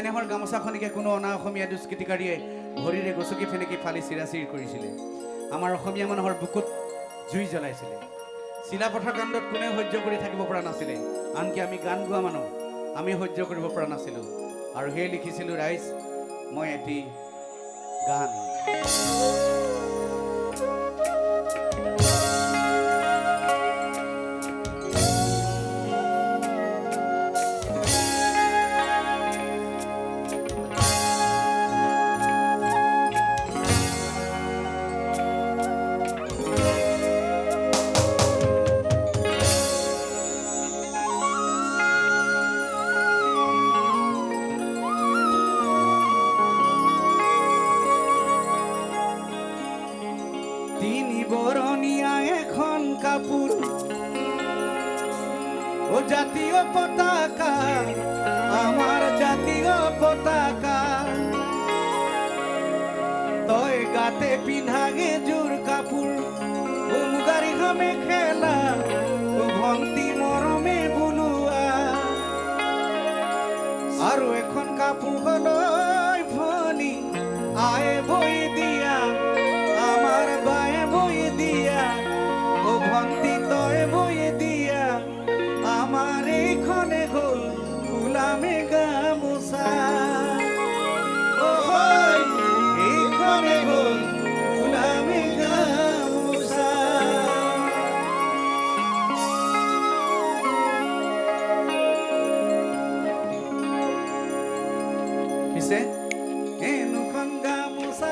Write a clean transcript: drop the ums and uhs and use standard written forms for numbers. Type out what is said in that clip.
চেনেহৰ গামোচাখনিকে কোনো অনা অসমীয়া দুষ্কৃতিকাৰীয়ে ভৰিৰে গচকি ফেনেকি ফালি চিৰাচিৰ কৰিছিলে। আমাৰ অসমীয়া মানুহৰ বুকুত জুই জ্বলাইছিলে। চিলাপথাৰ কাণ্ডত কোনেও সহ্য কৰি থাকিব পৰা নাছিলে। আনকি আমি গান গোৱা মানুহ আমি সহ্য কৰিব পৰা নাছিলোঁ। আৰু সেয়ে লিখিছিলোঁ, ৰাইজ মই এটি গান। তিনি বরণিয়া এখন কাপুর ও জাতীয় পতাকা, আমার জাতীয় পতাকা। তয় গাতে পিন্ধাগে জোর কাপুর ও মুগারি হামে খেলা ও ভন্তি মরমে বুলুয়া। আর এখন কাপুর হলো ফনি আয়ে বই দিয়া, আমার বায়ে বই দিয়া ও ভন্তি তয় বই দিয়া। আমার এইখনে হল ফুলামে গামোচা, ও হয় এইখনে হল ফুলামে গামোচা। পিছে এনুখন গামোচা